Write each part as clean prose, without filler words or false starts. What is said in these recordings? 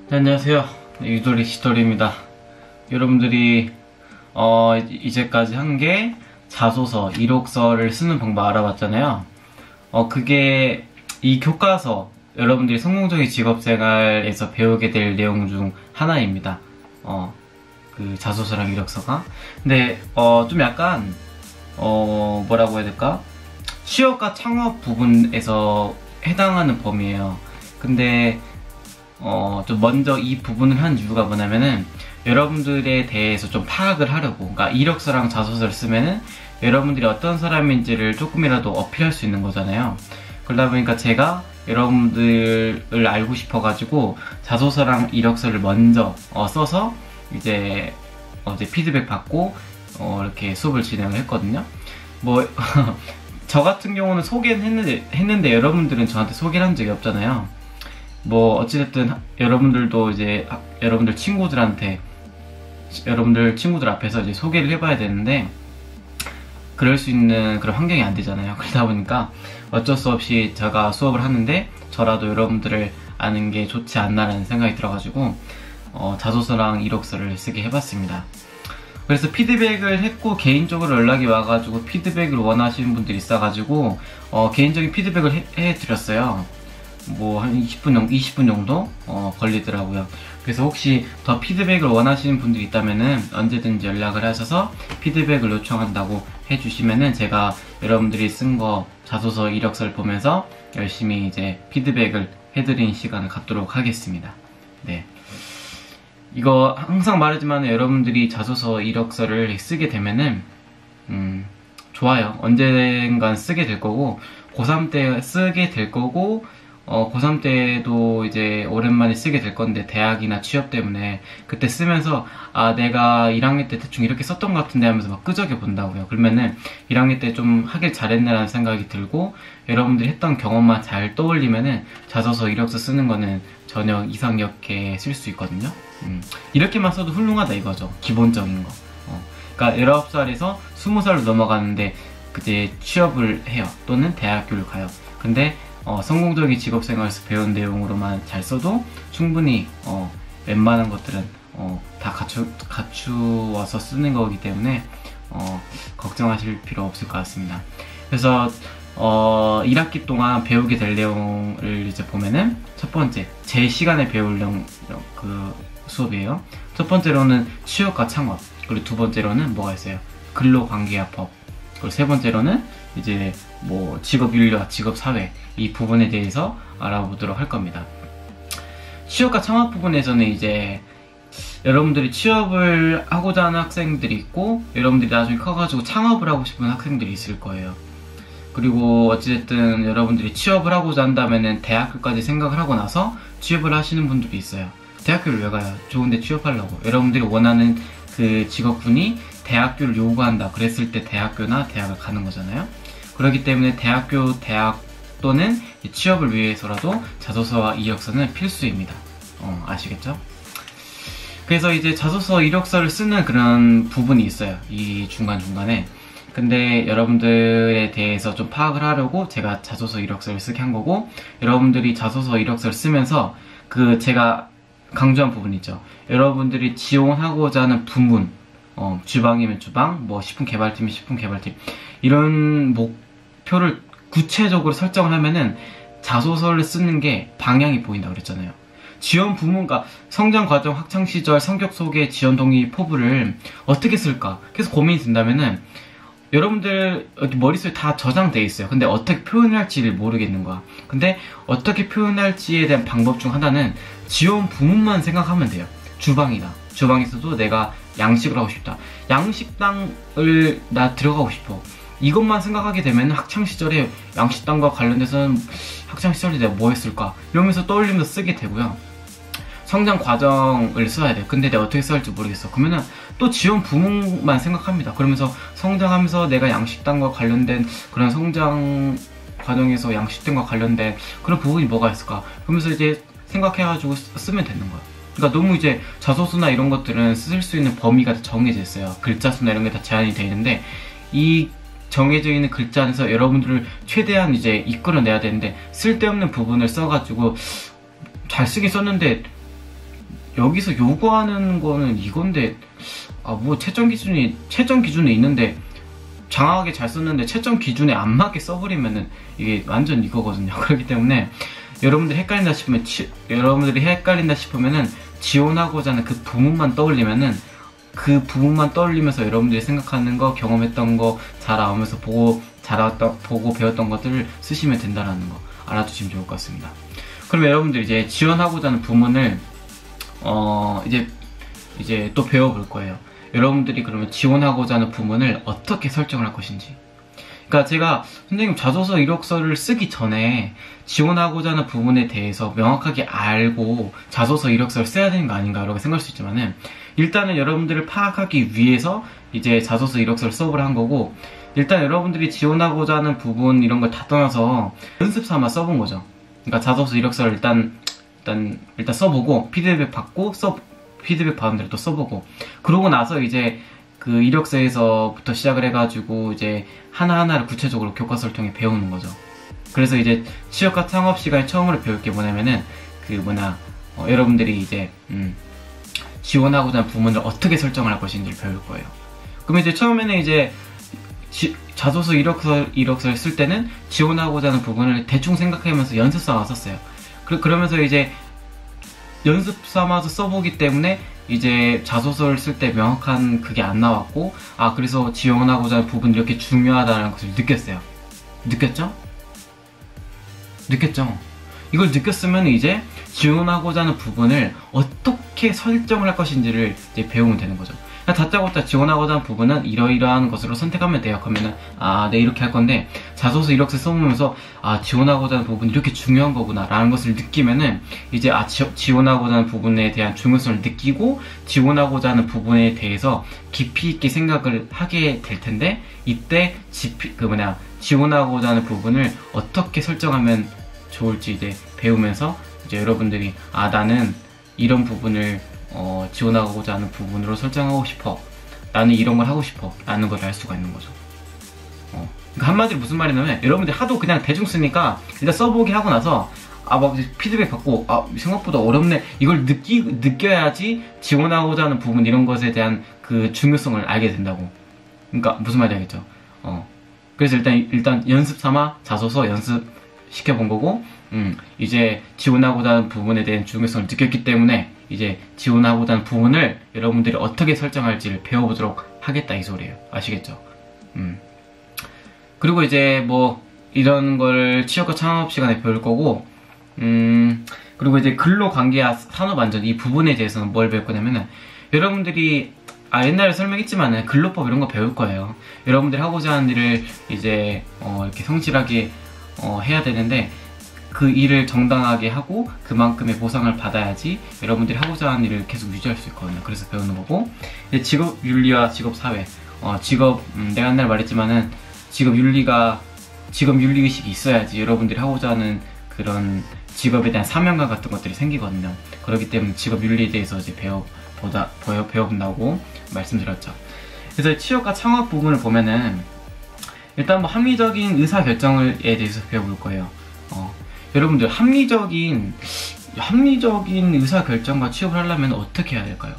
네, 안녕하세요. 유도리 시도리입니다. 여러분들이 이제까지 한 게 자소서, 이력서를 쓰는 방법 알아봤잖아요. 그게 이 교과서, 여러분들이 성공적인 직업생활에서 배우게 될 내용 중 하나입니다. 그 자소서랑 이력서가. 근데 좀 약간 뭐라고 해야 될까? 취업과 창업 부분에서 해당하는 범위예요. 근데 좀 먼저 이 부분을 한 이유가 뭐냐면은 여러분들에 대해서 좀 파악을 하려고, 그러니까 이력서랑 자소서를 쓰면은 여러분들이 어떤 사람인지를 조금이라도 어필할 수 있는 거잖아요. 그러다 보니까 제가 여러분들을 알고 싶어가지고 자소서랑 이력서를 먼저 써서 이제 피드백 받고 이렇게 수업을 진행을 했거든요. 뭐 저 같은 경우는 소개는 했는데 여러분들은 저한테 소개를 한 적이 없잖아요. 뭐 어찌됐든 여러분들도 이제 여러분들 친구들 앞에서 이제 소개를 해봐야 되는데 그럴 수 있는 그런 환경이 안 되잖아요. 그러다 보니까 어쩔 수 없이 제가 수업을 하는데 저라도 여러분들을 아는 게 좋지 않나라는 생각이 들어가지고 자소서랑 이력서를 쓰게 해봤습니다. 그래서 피드백을 했고 개인적으로 연락이 와가지고 피드백을 원하시는 분들이 있어가지고 개인적인 피드백을 해드렸어요. 뭐 한 20분 정도 걸리더라고요. 그래서 혹시 더 피드백을 원하시는 분들이 있다면은 언제든지 연락을 하셔서 피드백을 요청한다고 해주시면은 제가 여러분들이 쓴 거 자소서 이력서를 보면서 열심히 이제 피드백을 해드리는 시간을 갖도록 하겠습니다. 네. 이거 항상 말하지만 여러분들이 자소서 이력서를 쓰게 되면은 좋아요. 언젠간 쓰게 될 거고 고3 때 쓰게 될 거고 고3 때도 이제 오랜만에 쓰게 될 건데 대학이나 취업 때문에 그때 쓰면서 내가 1학년 때 대충 이렇게 썼던 것 같은데 하면서 막 끄적여 본다고요. 그러면은 1학년 때 좀 하길 잘했네라는 생각이 들고 여러분들이 했던 경험만 잘 떠올리면은 자소서 이력서 쓰는 거는 전혀 이상이 없게 쓸 수 있거든요. 이렇게만 써도 훌륭하다 이거죠. 기본적인 거. 그러니까 19살에서 20살로 넘어가는데 그때 취업을 해요. 또는 대학교를 가요. 근데 성공적인 직업생활에서 배운 내용으로만 잘 써도 충분히 웬만한 것들은 다 갖추어서 쓰는 거기 때문에 걱정하실 필요 없을 것 같습니다. 그래서 1학기 동안 배우게 될 내용을 이제 보면은 첫 번째, 제 시간에 배울 수업이에요. 첫 번째로는 취업과 창업, 그리고 두 번째로는 뭐가 있어요? 근로관계화법, 그리고 세 번째로는 이제 뭐 직업윤리와 직업사회 이 부분에 대해서 알아보도록 할 겁니다. 취업과 창업 부분에서는 이제 여러분들이 취업을 하고자 하는 학생들이 있고 여러분들이 나중에 커가지고 창업을 하고 싶은 학생들이 있을 거예요. 그리고 어찌됐든 여러분들이 취업을 하고자 한다면은 대학교까지 생각을 하고 나서 취업을 하시는 분들이 있어요. 대학교를 왜 가요? 좋은데 취업하려고. 여러분들이 원하는 그 직업군이 대학교를 요구한다 그랬을 때 대학교나 대학을 가는 거잖아요. 그렇기 때문에 대학 또는 취업을 위해서라도 자소서와 이력서는 필수입니다. 아시겠죠? 그래서 이제 자소서 이력서를 쓰는 그런 부분이 있어요. 이 중간중간에. 근데 여러분들에 대해서 좀 파악을 하려고 제가 자소서 이력서를 쓰게 한 거고, 여러분들이 자소서 이력서를 쓰면서 제가 강조한 부분 있죠. 여러분들이 지원하고자 하는 부문, 주방이면 주방, 뭐 식품 개발팀이면 식품 개발팀, 이런 목표를 구체적으로 설정을 하면은 자소서를 쓰는 게 방향이 보인다고 그랬잖아요. 지원 부문과 성장과정, 학창시절, 성격 소개, 지원 동의 포부를 어떻게 쓸까 계속 고민이 든다면은 여러분들 머릿속에 다 저장돼 있어요. 근데 어떻게 표현할지를 모르겠는 거야. 근데 어떻게 표현할지에 대한 방법 중 하나는 지원 부문만 생각하면 돼요. 주방이다. 주방에서도 내가 양식을 하고 싶다. 양식당을 나 들어가고 싶어. 이것만 생각하게 되면 학창시절에 양식당과 관련돼서는 학창시절에 내가 뭐 했을까 이러면서 떠올리면서 쓰게 되고요. 성장 과정을 써야 돼. 근데 내가 어떻게 써야 할지 모르겠어. 그러면은 또 지원 부문만 생각합니다. 그러면서 성장하면서 내가 양식당과 관련된 그런 성장 과정에서 양식당과 관련된 그런 부분이 뭐가 있을까? 그러면서 이제 생각해가지고 쓰면 되는 거야. 그러니까 너무 이제 자소서나 이런 것들은 쓸 수 있는 범위가 정해져 있어요. 글자 수나 이런 게 다 제한이 되어 있는데 이 정해져 있는 글자 안에서 여러분들을 최대한 이제 이끌어내야 되는데 쓸데없는 부분을 써가지고 잘 쓰긴 썼는데 여기서 요구하는 거는 이건데, 뭐 채점 기준에 있는데 장황하게 잘 썼는데 채점 기준에 안 맞게 써버리면은 이게 완전 이거거든요. 그렇기 때문에 여러분들이 헷갈린다 싶으면은 지원하고자 하는 그 부분만 떠올리면은 그 부분만 떠올리면서 여러분들이 생각하는 거, 경험했던 거, 자라오면서 보고 배웠던 것들을 쓰시면 된다라는 거 알아두시면 좋을 것 같습니다. 그럼 여러분들 이제 지원하고자 하는 부문을 이제 또 배워볼 거예요. 여러분들이 그러면 지원하고자 하는 부문을 어떻게 설정을 할 것인지. 그러니까 제가 선생님 자소서 이력서를 쓰기 전에 지원하고자 하는 부분에 대해서 명확하게 알고 자소서 이력서를 써야 되는 거 아닌가 라고 생각할 수 있지만은, 일단은 여러분들을 파악하기 위해서 이제 자소서 이력서를 수업을 한 거고, 일단 여러분들이 지원하고자 하는 부분 이런 걸 다 떠나서 연습 삼아 써본 거죠. 그러니까 자소서 이력서를 일단 써보고 피드백 받은 대로 또 써보고, 그러고 나서 이제 그 이력서에서부터 시작을 해가지고 이제 하나하나를 구체적으로 교과서를 통해 배우는 거죠. 그래서 이제 취업과 창업 시간에 처음으로 배울 게 뭐냐면은 여러분들이 이제 지원하고자 하는 부문을 어떻게 설정을 할 것인지를 배울 거예요. 그러면 이제 처음에는 이제 자소서 이력서를 쓸 때는 지원하고자 하는 부분을 대충 생각하면서 연습 삼아 썼어요. 그러면서 이제 연습 삼아서 써보기 때문에 이제 자소서를 쓸 때 명확한 그게 안 나왔고, 그래서 지원하고자 하는 부분이 이렇게 중요하다는 것을 느꼈어요. 느꼈죠? 이걸 느꼈으면 이제 지원하고자 하는 부분을 어떻게 설정을 할 것인지를 이제 배우면 되는 거죠. 다짜고짜 지원하고자 하는 부분은 이러이러한 것으로 선택하면 돼요. 그러면은 네, 이렇게 할 건데, 자소서 이력서 써보면서 지원하고자 하는 부분이 이렇게 중요한 거구나 라는 것을 느끼면은 이제 지원하고자 하는 부분에 대한 중요성을 느끼고 지원하고자 하는 부분에 대해서 깊이 있게 생각을 하게 될 텐데, 이때 지원하고자 하는 부분을 어떻게 설정하면 좋을지 이제 배우면서 이제 여러분들이 나는 이런 부분을 지원하고자 하는 부분으로 설정하고 싶어, 나는 이런 걸 하고 싶어 라는 걸 알 수가 있는 거죠. 그러니까 한마디로 무슨 말이냐면, 여러분들이 하도 그냥 대충 쓰니까 일단 써보기 하고 나서 막 피드백 받고 생각보다 어렵네, 이걸 느껴야지 지원하고자 하는 부분 이런 것에 대한 그 중요성을 알게 된다고. 그러니까 무슨 말인지 알겠죠? 그래서 일단 연습 삼아 자소서 연습 시켜본 거고, 이제 지원하고자 하는 부분에 대한 중요성을 느꼈기 때문에 이제 지원하고자 하는 부분을 여러분들이 어떻게 설정할지를 배워보도록 하겠다 이 소리예요. 아시겠죠? 그리고 이제 뭐 이런 걸 취업과 창업 시간에 배울 거고, 그리고 이제 근로관계와 산업안전 이 부분에 대해서는 뭘 배울 거냐면은, 여러분들이 옛날에 설명했지만은 근로법 이런 거 배울 거예요. 여러분들이 하고자 하는 일을 이제 이렇게 성실하게 해야 되는데, 그 일을 정당하게 하고 그만큼의 보상을 받아야지 여러분들이 하고자 하는 일을 계속 유지할 수 있거든요. 그래서 배우는 거고, 직업윤리와 직업사회. 내가 옛날에 말했지만은 직업윤리의식이 있어야지 여러분들이 하고자 하는 그런 직업에 대한 사명감 같은 것들이 생기거든요. 그렇기 때문에 직업윤리에 대해서 이제 배워본다고 말씀드렸죠. 그래서 취업과 창업 부분을 보면은 일단 뭐 합리적인 의사결정에 대해서 배워볼 거예요. 여러분들 합리적인 의사결정과 취업을 하려면 어떻게 해야 될까요?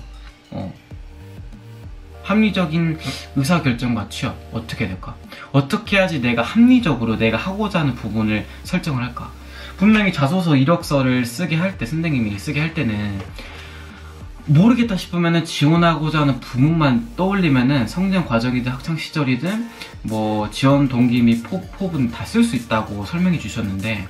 합리적인 의사결정과 취업 어떻게 해야 될까? 어떻게 해야지 내가 합리적으로 내가 하고자 하는 부분을 설정을 할까? 분명히 자소서 이력서를 선생님이 쓰게 할 때는 모르겠다 싶으면은 지원하고자 하는 부문만 떠올리면은 성장 과정이든 학창 시절이든 뭐 지원 동기 및 포부는 다 쓸 수 있다고 설명해 주셨는데,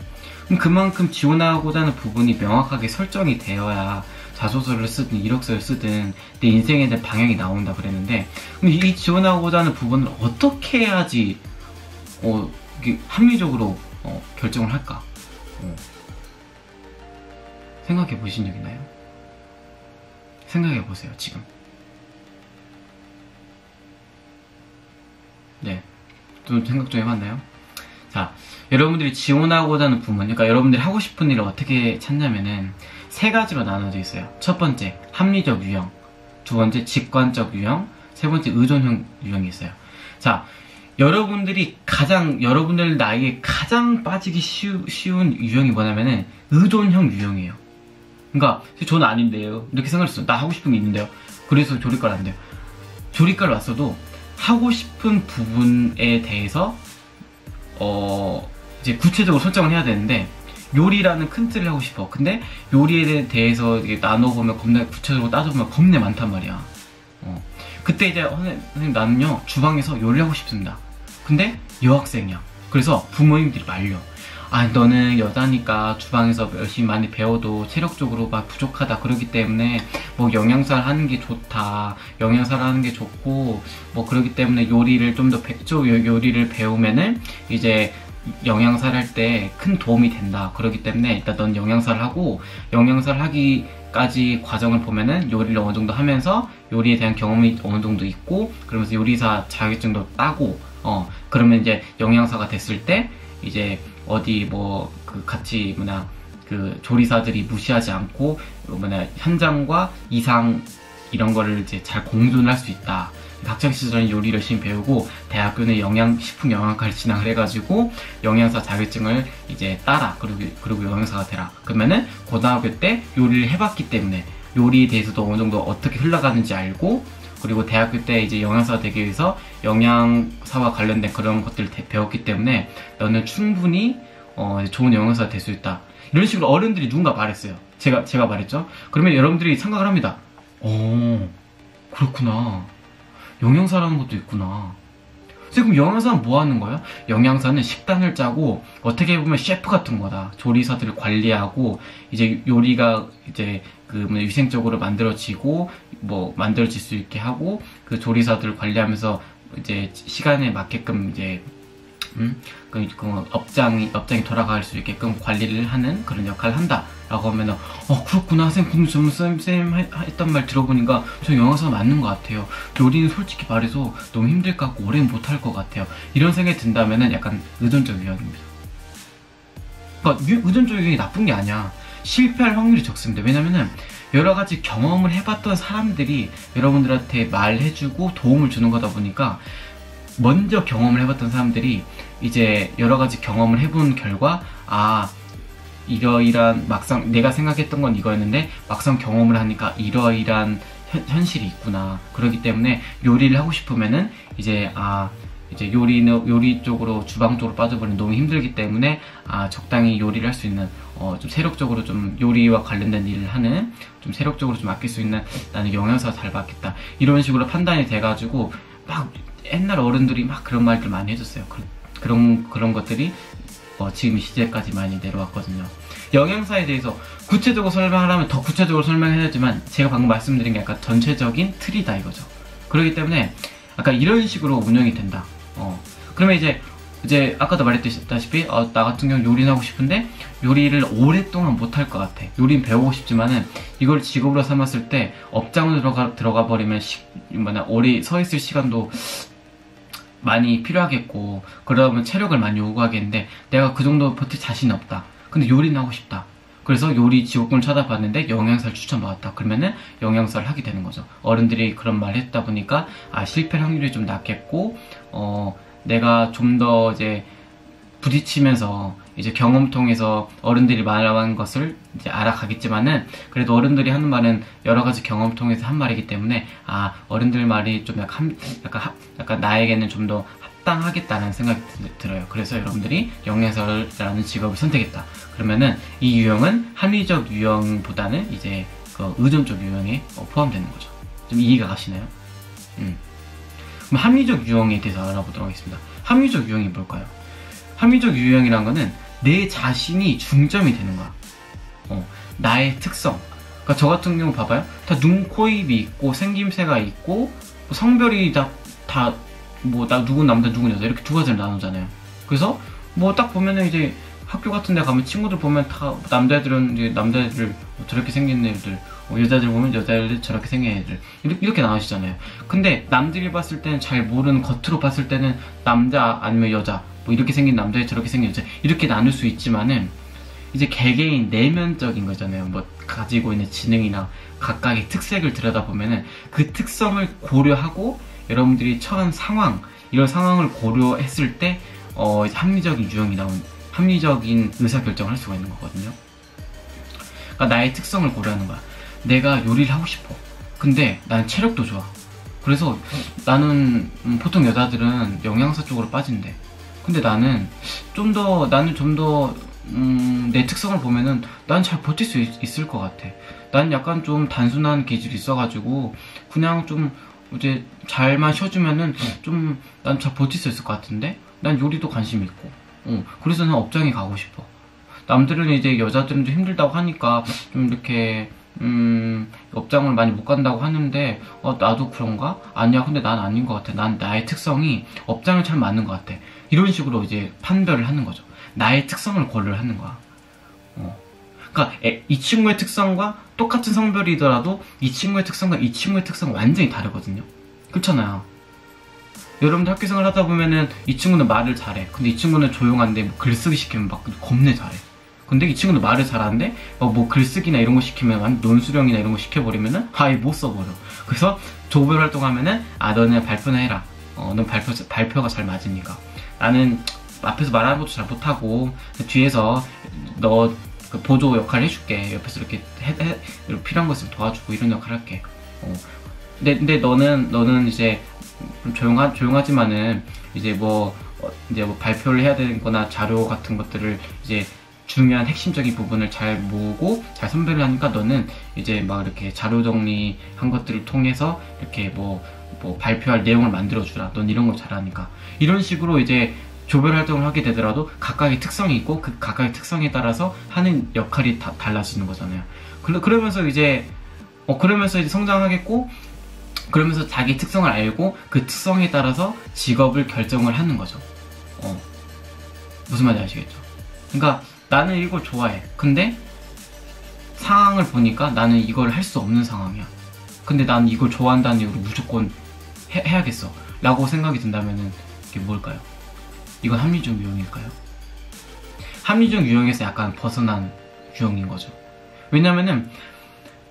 그만큼 지원하고자 하는 부분이 명확하게 설정이 되어야 자소서를 쓰든 이력서를 쓰든 내 인생에 대한 방향이 나온다 그랬는데, 그럼 이 지원하고자 하는 부분을 어떻게 해야지 이게 합리적으로 결정을 할까? 생각해 보신 적 있나요? 생각해 보세요, 지금. 네, 좀 생각 좀 해봤나요? 자, 여러분들이 지원하고자 하는 부분, 그러니까 여러분들이 하고 싶은 일을 어떻게 찾냐면은 3가지로 나눠져 있어요. 첫 번째, 합리적 유형. 두 번째, 직관적 유형. 세 번째, 의존형 유형이 있어요. 자, 여러분들 나이에 가장 빠지기 쉬운 유형이 뭐냐면은 의존형 유형이에요. 그러니까 저는 아닌데요. 이렇게 생각했어요. 나 하고 싶은 게 있는데요. 그래서 조리과를 안 돼요. 조리과를 왔어도 하고 싶은 부분에 대해서 이제 구체적으로 설정을 해야 되는데 요리라는 큰 틀을 하고 싶어. 근데 요리에 대해서 이게 나눠보면 겁나 구체적으로 따져보면 겁나 많단 말이야. 그때 이제 선생님 나는요 주방에서 요리하고 싶습니다. 근데 여학생이야. 그래서 부모님들이 말려. 아 너는 여자니까 주방에서 열심히 많이 배워도 체력적으로 막 부족하다 그러기 때문에 뭐 영양사를 하는 게 좋다, 영양사를 하는 게 좋고 뭐 그러기 때문에 요리를 좀 더 요리를 배우면은 이제 영양사를 할 때 큰 도움이 된다. 그러기 때문에 일단 넌 영양사를 하고 영양사를 하기까지 과정을 보면은 요리를 어느 정도 하면서 요리에 대한 경험이 어느 정도 있고 그러면서 요리사 자격증도 따고 그러면 이제 영양사가 됐을 때 이제 어디 뭐 그 같이 그 조리사들이 무시하지 않고 현장과 이상 이런 거를 이제 잘 공존할 수 있다. 학창시절은 요리 열심히 배우고 대학교는 식품 영양학과를 진학을 해가지고 영양사 자격증을 이제 따라. 그리고 영양사가 되라. 그러면은 고등학교 때 요리를 해봤기 때문에 요리에 대해서도 어느 정도 어떻게 흘러가는지 알고 그리고 대학교 때 이제 영양사가 되기 위해서 영양사와 관련된 그런 것들을 배웠기 때문에 너는 충분히 좋은 영양사가 될 수 있다. 이런 식으로 어른들이 누군가 말했어요. 제가 말했죠. 그러면 여러분들이 생각을 합니다. 그렇구나. 영양사라는 것도 있구나. 그럼 영양사는 뭐 하는 거야? 영양사는 식단을 짜고 어떻게 보면 셰프 같은 거다. 조리사들을 관리하고 이제 요리가 이제 위생적으로 만들어지고 뭐 만들어질 수 있게 하고 그 조리사들을 관리하면서 이제 시간에 맞게끔 이제 그 업장이 돌아갈 수 있게끔 관리를 하는 그런 역할을 한다 라고 하면은 그렇구나 쌤 했던 말 들어보니까 저 영양사 맞는 것 같아요. 요리는 솔직히 말해서 너무 힘들 것 같고 오래는 못할 것 같아요. 이런 생각이 든다면은 약간 의존적 유형입니다. 그러니까 의존적 유형이 나쁜 게 아니야. 실패할 확률이 적습니다. 왜냐면은 여러가지 경험을 해봤던 사람들이 여러분들한테 말해주고 도움을 주는 거다 보니까 먼저 경험을 해봤던 사람들이 이제 여러가지 경험을 해본 결과 이러이러한 막상 내가 생각했던 건 이거였는데 막상 경험을 하니까 이러이러한 현실이 있구나. 그렇기 때문에 요리를 하고 싶으면은 이제 요리 쪽으로 주방 쪽으로 빠져버리면 너무 힘들기 때문에 적당히 요리를 할 수 있는 좀 세력적으로 좀 요리와 관련된 일을 하는 좀 세력적으로 좀 아낄 수 있는 나는 영양사가 잘 맞겠다. 이런 식으로 판단이 돼가지고 막 옛날 어른들이 막 그런 말들 많이 해줬어요. 그런 것들이 지금 이 시대까지 많이 내려왔거든요. 영양사에 대해서 구체적으로 설명하려면 더 구체적으로 설명해야 되지만 제가 방금 말씀드린 게 약간 전체적인 틀이다 이거죠. 그렇기 때문에 약간 이런 식으로 운영이 된다. 그러면 이제 아까도 말했다시피 나 같은 경우 요리는 하고 싶은데 요리를 오랫동안 못할 것 같아. 요리는 배우고 싶지만은 이걸 직업으로 삼았을 때 업장으로 들어가 버리면 오래 서 있을 시간도 많이 필요하겠고 그러다 보면 체력을 많이 요구하겠는데 내가 그 정도 버틸 자신이 없다. 근데 요리는 하고 싶다. 그래서 요리 직업군을 찾아봤는데 영양사를 추천받았다. 그러면은 영양사를 하게 되는 거죠. 어른들이 그런 말을 했다 보니까 실패 확률이 좀 낮겠고 내가 좀 더 이제 부딪히면서 이제 경험 통해서 어른들이 말하는 것을 이제 알아가겠지만은 그래도 어른들이 하는 말은 여러 가지 경험 통해서 한 말이기 때문에 어른들 말이 좀 약간 나에게는 좀 더 합당하겠다는 생각이 들어요. 그래서 여러분들이 영양사라는 직업을 선택했다. 그러면은 이 유형은 합리적 유형보다는 이제 그 의존적 유형에 포함되는 거죠. 좀 이해가 가시나요? 그럼 합리적 유형에 대해서 알아보도록 하겠습니다. 합리적 유형이 뭘까요? 합리적 유형이란 거는 내 자신이 중점이 되는 거야. 나의 특성. 그러니까 저 같은 경우 봐봐요. 다 눈, 코, 입이 있고 생김새가 있고 성별이 누군 남자 누군 여자 이렇게 두 가지를 나누잖아요. 그래서 뭐 딱 보면은 이제 학교 같은 데 가면 친구들 보면 다 남자애들은 이제 남자애들 저렇게 생긴 애들 여자들 보면 여자애들 저렇게 생긴 애들 이렇게 나누시잖아요. 근데 남들이 봤을 때는 잘 모르는 겉으로 봤을 때는 남자 아니면 여자 뭐 이렇게 생긴 남자애 저렇게 생긴 여자 이렇게 나눌 수 있지만은 이제 개개인 내면적인 거잖아요. 뭐 가지고 있는 지능이나 각각의 특색을 들여다보면은 그 특성을 고려하고 여러분들이 처한 상황 이런 상황을 고려했을 때 합리적인 유형이 나온 합리적인 의사결정을 할 수가 있는 거거든요. 그러니까 나의 특성을 고려하는 거야. 내가 요리를 하고 싶어. 근데 난 체력도 좋아. 그래서 나는 보통 여자들은 영양사 쪽으로 빠진대. 근데 나는 좀 더 내 특성을 보면은 난 잘 버틸 수 있을 것 같아. 난 약간 좀 단순한 기질이 있어가지고 그냥 좀 이제 잘만 쉬어주면은 좀 난 잘 버틸 수 있을 것 같은데 난 요리도 관심 있고 그래서 난 업장에 가고 싶어. 남들은 이제 여자들은 좀 힘들다고 하니까 좀 이렇게 업장을 많이 못 간다고 하는데 나도 그런가? 아니야. 근데 난 아닌 것 같아. 난 나의 특성이 업장을 잘 맞는 것 같아. 이런 식으로 이제 판별을 하는 거죠. 나의 특성을 고려를 하는 거야. 그러니까 이 친구의 특성과 똑같은 성별이더라도 이 친구의 특성과 이 친구의 특성은 완전히 다르거든요. 그렇잖아요. 여러분들 학교 생활 하다 보면은 이 친구는 말을 잘해. 근데 이 친구는 조용한데 뭐 글쓰기 시키면 막 겁내 잘해. 근데 이 친구는 말을 잘하는데 뭐 글쓰기나 이런 거 시키면 완전 논수령이나 이런 거 시켜버리면은 아예 못 써버려. 그래서 조별 활동하면은 너는 발표나 해라. 넌 발표가 잘 맞으니까. 나는 앞에서 말하는 것도 잘 못하고 뒤에서 너 그 보조 역할 해줄게. 옆에서 이렇게 필요한 거 있으면 도와주고 이런 역할 할게. 근데 너는 이제 좀 조용하지만은 이제 뭐 발표를 해야 되거나 자료 같은 것들을 이제 중요한 핵심적인 부분을 잘 모으고 잘 선별을 하니까 너는 이제 막 이렇게 자료 정리한 것들을 통해서 이렇게 뭐 발표할 내용을 만들어주라. 넌 이런 걸 잘하니까. 이런 식으로 이제 조별 활동을 하게 되더라도 각각의 특성이 있고 그 각각의 특성에 따라서 하는 역할이 달라지는 거잖아요. 그러면서 이제 성장하겠고 그러면서 자기 특성을 알고 그 특성에 따라서 직업을 결정을 하는 거죠. 무슨 말인지 아시겠죠? 그러니까 나는 이걸 좋아해. 근데 상황을 보니까 나는 이걸 할 수 없는 상황이야. 근데 나는 이걸 좋아한다는 이유로 무조건 해야겠어 라고 생각이 든다면은 이게 뭘까요? 이건 합리적 유형일까요? 합리적 유형에서 약간 벗어난 유형인 거죠. 왜냐면은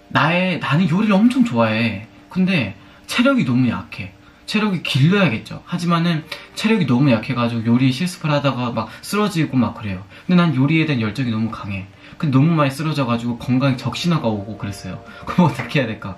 나는 요리를 엄청 좋아해. 근데 체력이 너무 약해. 체력이 길러야겠죠. 하지만은 체력이 너무 약해가지고 요리 실습을 하다가 막 쓰러지고 막 그래요. 근데 난 요리에 대한 열정이 너무 강해. 근데 너무 많이 쓰러져가지고 건강에 적신호가 오고 그랬어요. 그럼 어떻게 해야 될까?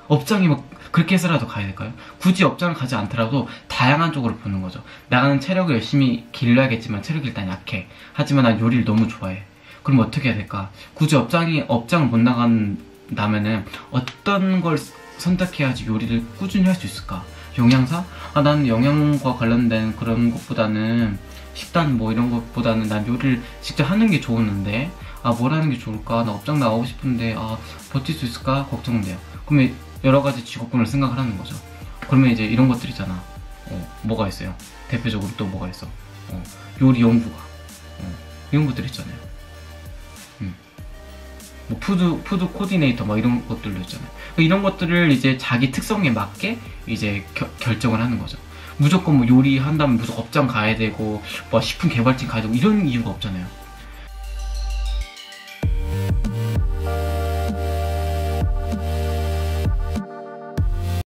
업장이 막 그렇게 해서라도 가야 될까요? 굳이 업장을 가지 않더라도 다양한 쪽으로 보는 거죠. 나는 체력을 열심히 길러야겠지만 체력이 일단 약해. 하지만 난 요리를 너무 좋아해. 그럼 어떻게 해야 될까? 굳이 업장을 못 나간다면은 어떤 걸 선택해야지 요리를 꾸준히 할 수 있을까? 영양사? 나는 영양과 관련된 그런 것보다는 식단 뭐 이런 것보다는 난 요리를 직접 하는 게 좋은데 뭘 하는 게 좋을까? 나 업장 나가고 싶은데 버틸 수 있을까? 걱정돼요. 그러면 여러 가지 직업군을 생각을 하는 거죠. 그러면 이제 이런 것들 있잖아. 뭐가 있어요? 대표적으로 또 뭐가 있어? 요리 연구가. 이런 것들 있잖아요. 뭐 푸드 코디네이터 막 이런 것들도 있잖아요. 이런 것들을 이제 자기 특성에 맞게 이제 결정을 하는 거죠. 무조건 뭐 요리 한다면 무조건 업장 가야 되고 뭐 식품 개발팀 가야 되고 이런 이유가 없잖아요.